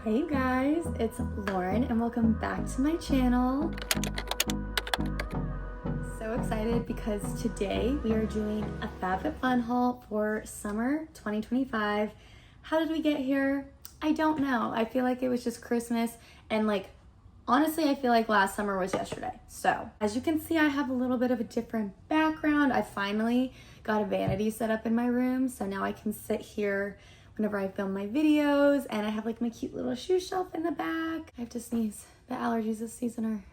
Hey you guys, it's Lauren and welcome back to my channel. So excited because today we are doing a FAB FIT FUN haul for summer 2025. How did we get here? I don't know. I feel like it was just Christmas and honestly, I feel like last summer was yesterday. So as you can see, I have a little bit of a different background. I finally got a vanity set up in my room. So now I can sit here whenever I film my videos, and I have my cute little shoe shelf in the back. I have to sneeze. The allergies this season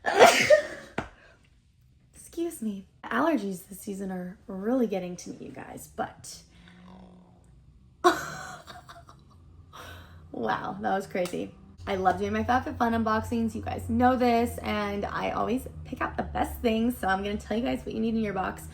are excuse me. The allergies this season are really getting to me, you guys, but wow, that was crazy. I love doing my FAB FIT FUN unboxings. You guys know this, and I always pick out the best things, so I'm gonna tell you guys what you need in your box.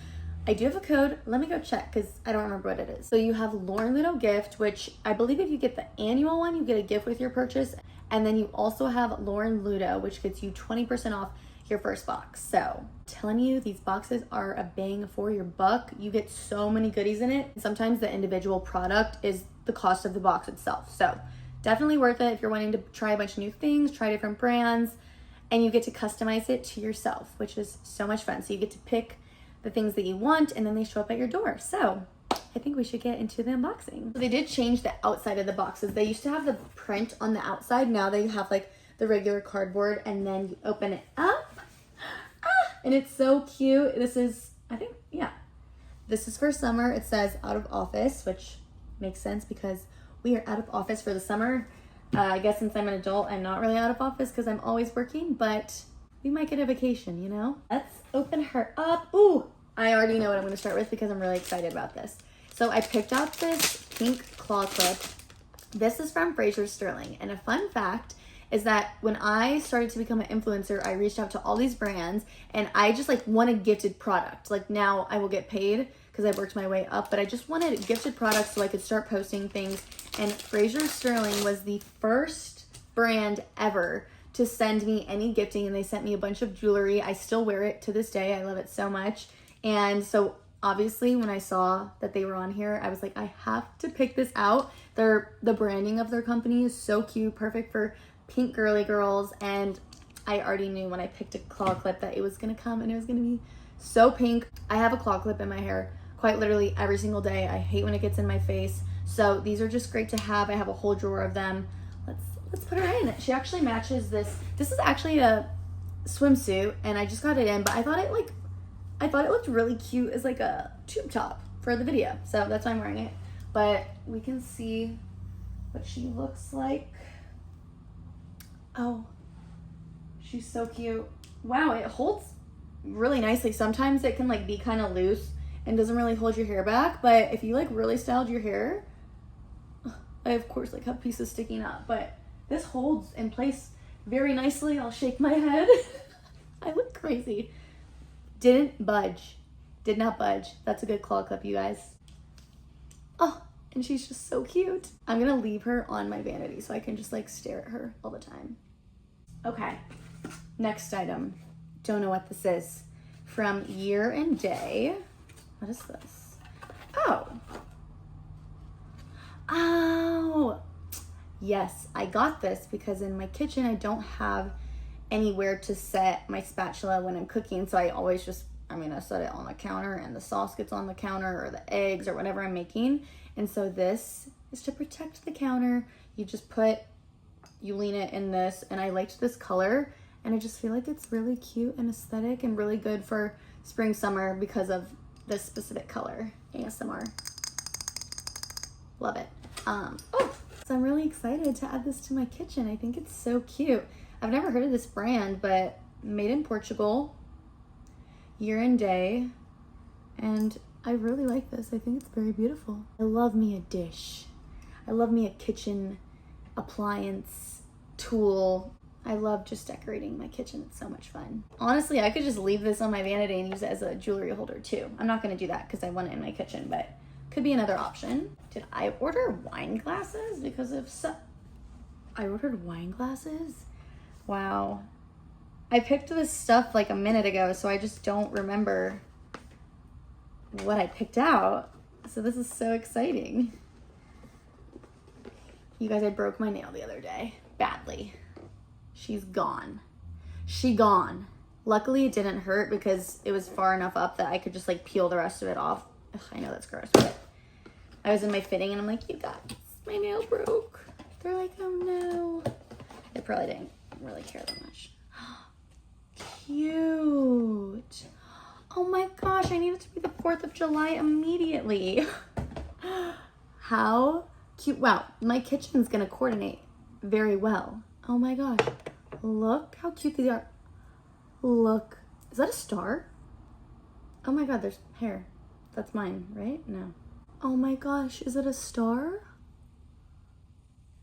I do have a code. Let me go check because I don't remember what it is. So you have LAURENLUTOGIFT, which I believe if you get the annual one, you get a gift with your purchase. And then you also have LAURENLUTO, which gets you 20% off your first box. So I'm telling you, these boxes are a bang for your buck. You get so many goodies in it. Sometimes the individual product is the cost of the box itself. So definitely worth it if you're wanting to try a bunch of new things, try different brands, and you get to customize it to yourself, which is so much fun. So you get to pick the things that you want, and then they show up at your door. So I think we should get into the unboxing. So they did change the outside of the boxes. They used to have the print on the outside. Now they have the regular cardboard, and then you open it up. And it's so cute. This is, I think, yeah. This is for summer. It says out of office, which makes sense because we are out of office for the summer. I guess since I'm an adult, I'm not really out of office because I'm always working, but we might get a vacation, you know? Let's open her up. Ooh, I already know what I'm gonna start with because I'm really excited about this. So I picked out this pink claw clip. This is from Frasier Sterling. And a fun fact is that when I started to become an influencer, I reached out to all these brands and I just want a gifted product. Now I will get paid because I've worked my way up, but I just wanted gifted products so I could start posting things. And Frasier Sterling was the first brand ever to send me any gifting, and they sent me a bunch of jewelry. I still wear it to this day. I love it so much. And so obviously when I saw that they were on here, I was like, I have to pick this out. The branding of their company is so cute, perfect for pink girly girls. And I already knew when I picked a claw clip that it was gonna come and it was gonna be so pink. I have a claw clip in my hair quite literally every single day. I hate when it gets in my face. So these are just great to have. I have a whole drawer of them. Let's put her in. She actually matches this. This is actually a swimsuit, and I just got it in, but I thought it looked really cute as a tube top for the video. So that's why I'm wearing it. But we can see what she looks like. Oh, she's so cute. Wow, it holds really nicely. Sometimes it can be kind of loose and doesn't really hold your hair back, but if you really styled your hair, I of course have pieces sticking up, but this holds in place very nicely. I'll shake my head. I look crazy. Didn't budge. Did not budge. That's a good claw clip, you guys. Oh, and she's just so cute. I'm gonna leave her on my vanity so I can just stare at her all the time. Okay, next item. Don't know what this is. From Year and Day. What is this? Oh, yes, I got this because in my kitchen I don't have anywhere to set my spatula when I'm cooking, so I always I set it on the counter and the sauce gets on the counter or the eggs or whatever I'm making. And so this is to protect the counter. You lean it in this, and I liked this color, and I just feel like it's really cute and aesthetic and really good for spring, summer because of this specific color. ASMR. Love it. So I'm really excited to add this to my kitchen. I think it's so cute. I've never heard of this brand, but made in Portugal, Year and Day, and I really like this. I think it's very beautiful. I love me a dish. I love me a kitchen appliance tool. I love just decorating my kitchen. It's so much fun. Honestly, I could just leave this on my vanity and use it as a jewelry holder too. I'm not gonna do that because I want it in my kitchen, but could be another option. Did I order wine glasses? Because if so, I ordered wine glasses? Wow. I picked this stuff a minute ago, so I just don't remember what I picked out. So this is so exciting. You guys, I broke my nail the other day. Badly. She's gone. She gone. Luckily, it didn't hurt because it was far enough up that I could just like peel the rest of it off. Ugh, I know that's gross, but I was in my fitting and I'm like, you guys, my nail broke. They're like, oh no. They probably didn't really care that much. Cute. Oh my gosh, I need it to be the 4th of July immediately. How cute. Wow, my kitchen's gonna coordinate very well. Oh my gosh. Look how cute these are. Look. Is that a star? Oh my god, there's hair. That's mine, right? No. Oh my gosh, is it a star?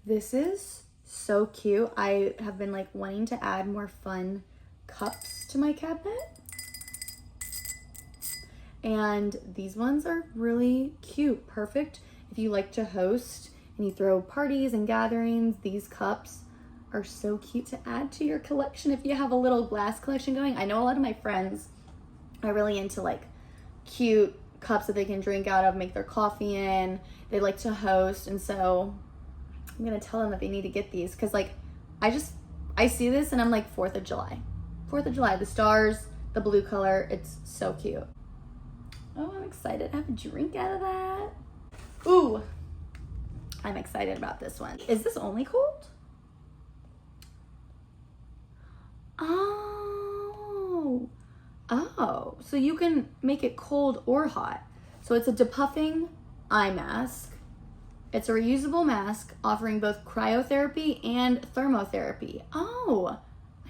This is so cute. I have been like wanting to add more fun cups to my cabinet. And these ones are really cute. Perfect if you like to host and you throw parties and gatherings. These cups are so cute to add to your collection if you have a little glass collection going. I know a lot of my friends are really into like cute cups that they can drink out of, make their coffee in. They like to host, and so I'm gonna tell them that they need to get these because like I see this and I'm like 4th of July. 4th of July, the stars, the blue color, it's so cute. Oh, I'm excited to have a drink out of that. Ooh, I'm excited about this one. Is this only cold? Oh, so you can make it cold or hot. So it's a depuffing eye mask. It's a reusable mask offering both cryotherapy and thermotherapy. Oh,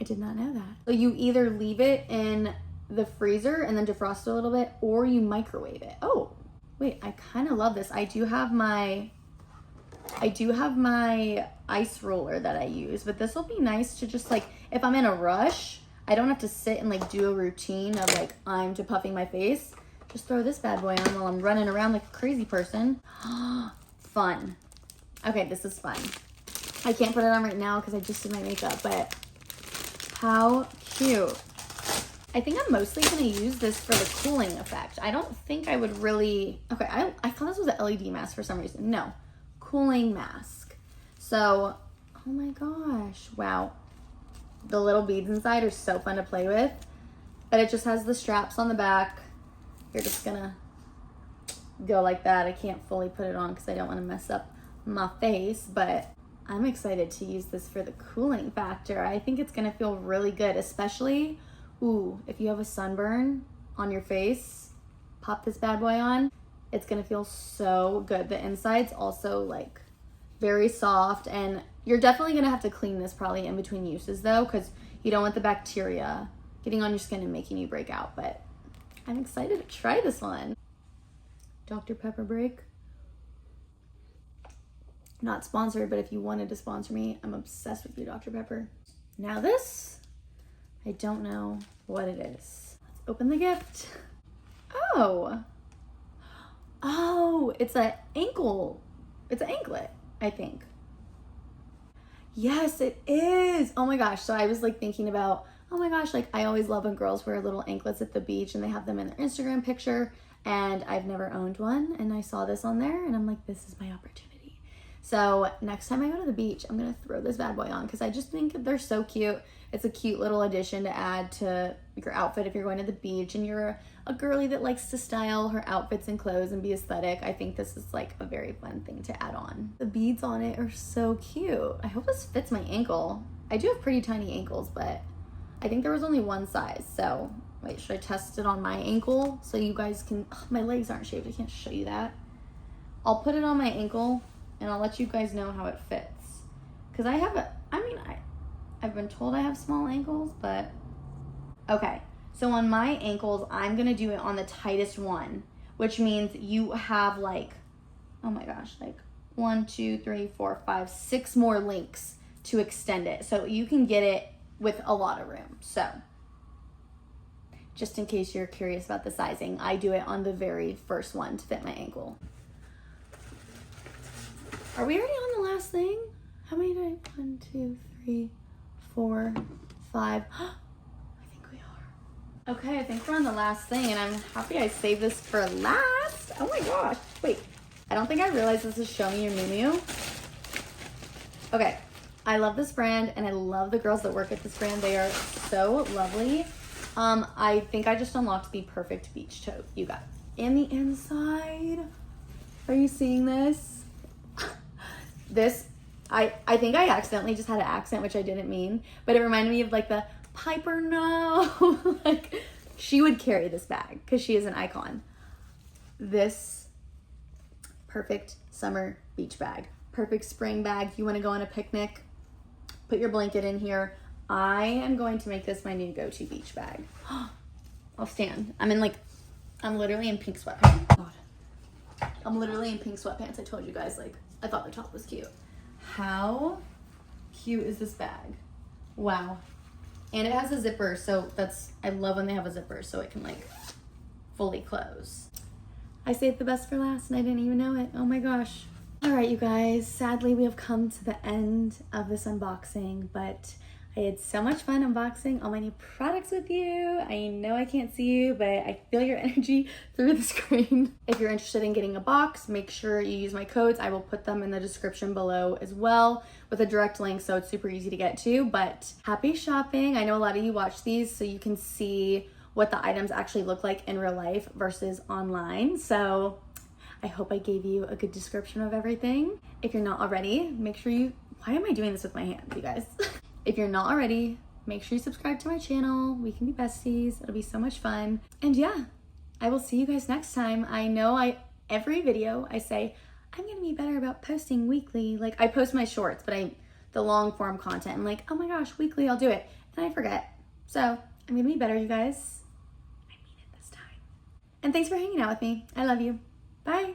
I did not know that. So you either leave it in the freezer and then defrost it a little bit, or you microwave it. Oh, wait, I kind of love this. I do have my ice roller that I use, but this will be nice to just like, if I'm in a rush, I don't have to sit and like do a routine of like, I'm depuffing my face. Just throw this bad boy on while I'm running around like a crazy person. Fun. Okay, this is fun. I can't put it on right now because I just did my makeup, but how cute. I think I'm mostly gonna use this for the cooling effect. I don't think I would really, okay, I thought this was an LED mask for some reason. No, cooling mask. So, oh my gosh, wow. The little beads inside are so fun to play with, but it just has the straps on the back. You're just gonna go like that. I can't fully put it on because I don't want to mess up my face, but I'm excited to use this for the cooling factor. I think it's gonna feel really good, especially, ooh, if you have a sunburn on your face, pop this bad boy on. It's gonna feel so good. The inside's also like very soft, and you're definitely gonna have to clean this probably in between uses though, because you don't want the bacteria getting on your skin and making you break out, but I'm excited to try this one. Dr. Pepper break. Not sponsored, but if you wanted to sponsor me, I'm obsessed with you, Dr. Pepper. Now this, I don't know what it is. Let's open the gift. Oh, it's an ankle. It's an anklet, I think. Yes, it is. Oh my gosh. So I was like thinking about, oh my gosh, like I always love when girls wear little anklets at the beach and they have them in their Instagram picture, and I've never owned one, and I saw this on there and I'm like, this is my opportunity. So next time I go to the beach, I'm gonna throw this bad boy on because I just think they're so cute. It's a cute little addition to add to your outfit if you're going to the beach and you're a girly that likes to style her outfits and clothes and be aesthetic. I think this is like a very fun thing to add on. The beads on it are so cute. I hope this fits my ankle. I do have pretty tiny ankles, but I think there was only one size. So wait, should I test it on my ankle so you guys can, my legs aren't shaved. I can't show you that. I'll put it on my ankle and I'll let you guys know how it fits. Cause I've been told I have small ankles, but okay. So on my ankles, I'm gonna do it on the tightest one, which means you have like, oh my gosh, like 1, 2, 3, 4, 5, 6 more links to extend it. So you can get it with a lot of room. So just in case you're curious about the sizing, I do it on the very first one to fit my ankle. Are we already on the last thing? How many did I, 1, 2, 3, 4, 5. I think we are. Okay, I think we're on the last thing, and I'm happy I saved this for last. Oh my gosh. Wait, I don't think I realized this is Show Me Your Moo Moo. Okay, I love this brand and I love the girls that work at this brand. They are so lovely. I think I just unlocked the perfect beach tote, you guys. And the inside, are you seeing this? This, I think I accidentally just had an accent, which I didn't mean, but it reminded me of like the Piper No. Like, she would carry this bag because she is an icon. This perfect summer beach bag, perfect spring bag. You want to go on a picnic, put your blanket in here. I am going to make this my new go-to beach bag. I'll stand. I'm literally in pink sweatpants. God. I'm literally in pink sweatpants. I told you guys, like, I thought the top was cute. How cute is this bag? Wow. And it has a zipper, so I love when they have a zipper so it can like fully close. I saved the best for last and I didn't even know it. Oh my gosh. All right, you guys, sadly we have come to the end of this unboxing, but I had so much fun unboxing all my new products with you. I know I can't see you, but I feel your energy through the screen. If you're interested in getting a box, make sure you use my codes. I will put them in the description below as well with a direct link, so it's super easy to get to. But happy shopping. I know a lot of you watch these so you can see what the items actually look like in real life versus online. So I hope I gave you a good description of everything. If you're not already, make sure why am I doing this with my hands, you guys? If you're not already, make sure you subscribe to my channel. We can be besties. It'll be so much fun. And yeah, I will see you guys next time. I know every video I say, I'm gonna be better about posting weekly. Like, I post my shorts, but the long form content. I'm like, oh my gosh, weekly, I'll do it. And I forget. So I'm gonna be better, you guys. I mean it this time. And thanks for hanging out with me. I love you. Bye.